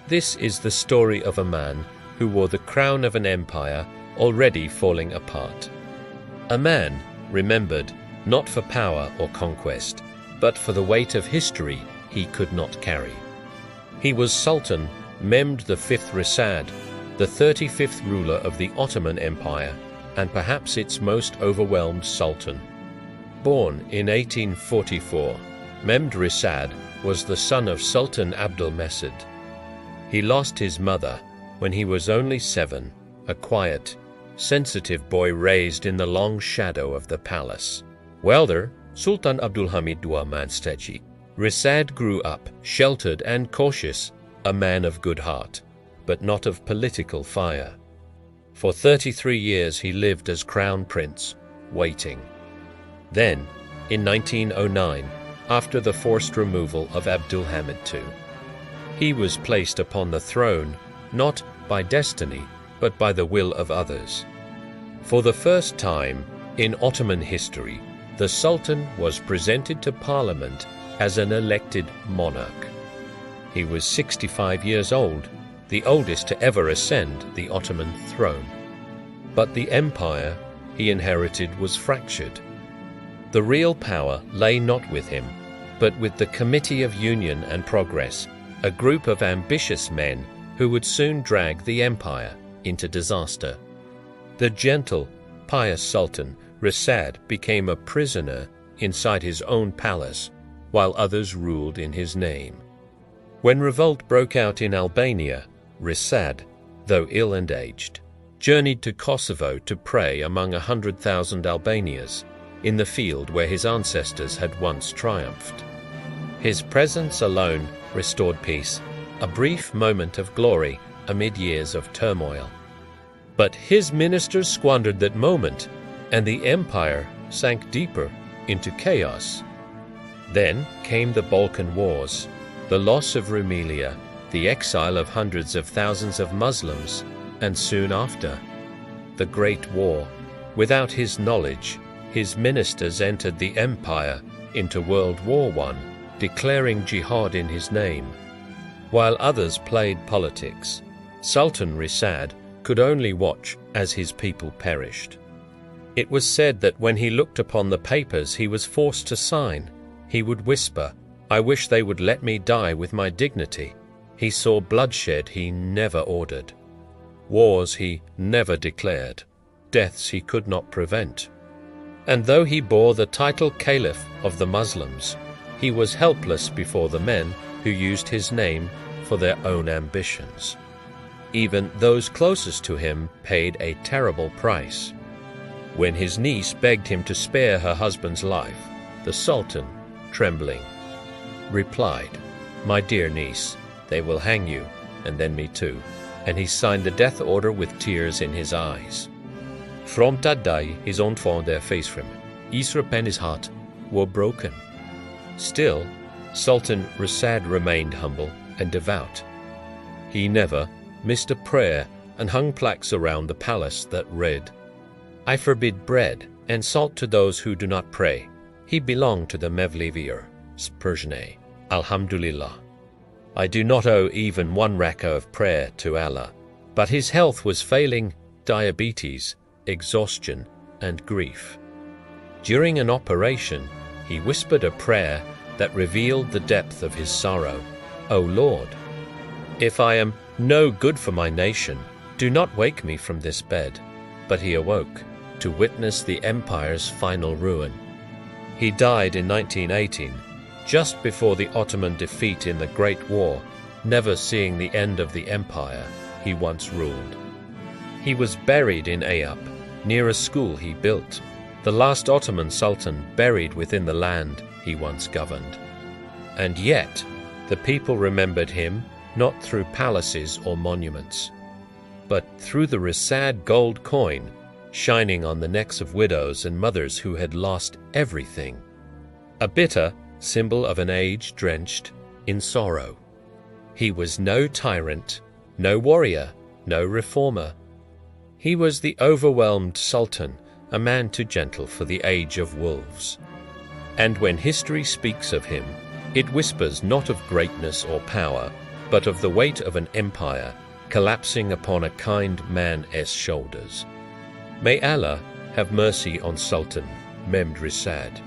This is the story of a man who wore the crown of an empire already falling apart. A man remembered not for power or conquest, but for the weight of history he could not carry. He was Sultan Mehmed V Reşad, the 35th ruler of the Ottoman Empire, and perhaps its most overwhelmed sultan. Born in 1844, Mehmed Reşad was the son of Sultan Abdülmecid. He lost his mother when he was only 7, a quiet, sensitive boy raised in the long shadow of the palace. Welder, Sultan Abdülhamid II Mansteci, Reşad grew up, sheltered and cautious, a man of good heart, but not of political fire. For 33 years he lived as crown prince, waiting. Then, in 1909, after the forced removal of Abdülhamid II, he was placed upon the throne not by destiny, but by the will of others. For the first time in Ottoman history, the Sultan was presented to Parliament as an elected monarch. He was 65 years old, the oldest to ever ascend the Ottoman throne. But the empire he inherited was fractured. The real power lay not with him, but with the Committee of Union and Progress, a group of ambitious men who would soon drag the empire into disaster. The gentle, pious Sultan Reşad became a prisoner inside his own palace, while others ruled in his name. When revolt broke out in Albania, Reşad, though ill and aged, journeyed to Kosovo to pray among 100,000 Albanians in the field where his ancestors had once triumphed. His presence alone restored peace, a brief moment of glory amid years of turmoil. But his ministers squandered that moment, and the empire sank deeper into chaos. Then came the Balkan Wars, the loss of Rumelia, the exile of hundreds of thousands of Muslims, and soon after, the Great War. Without his knowledge, his ministers entered the empire into World War I, declaring jihad in his name. While others played politics, Sultan Reşad could only watch as his people perished. It was said that when he looked upon the papers he was forced to sign, he would whisper, "I wish they would let me die with my dignity." He saw bloodshed he never ordered. Wars he never declared. Deaths he could not prevent. And though he bore the title Caliph of the Muslims, he was helpless before the men who used his name for their own ambitions. Even those closest to him paid a terrible price. When his niece begged him to spare her husband's life, the Sultan, trembling, replied, "My dear niece, they will hang you, and then me too." And he signed the death order with tears in his eyes. From that day, his enfants, their face from Israp and his heart were broken. Still, Sultan Reşad remained humble and devout. He never missed a prayer and hung plaques around the palace that read, "I forbid bread and salt to those who do not pray." He belonged to the Mevlevier, Persian, Alhamdulillah. I do not owe even one rakah of prayer to Allah, but his health was failing, diabetes, exhaustion, and grief. During an operation, he whispered a prayer that revealed the depth of his sorrow. "O Lord, if I am no good for my nation, do not wake me from this bed." But he awoke to witness the empire's final ruin. He died in 1918, just before the Ottoman defeat in the Great War, never seeing the end of the empire he once ruled. He was buried in Eyüp, near a school he built, the last Ottoman sultan buried within the land he once governed. And yet, the people remembered him not through palaces or monuments, but through the Reşad gold coin shining on the necks of widows and mothers who had lost everything, a bitter symbol of an age drenched in sorrow. He was no tyrant, no warrior, no reformer. He was the overwhelmed sultan, a man too gentle for the age of wolves. And when history speaks of him, it whispers not of greatness or power, but of the weight of an empire collapsing upon a kind man's shoulders. May Allah have mercy on Sultan Mehmed V Reşad.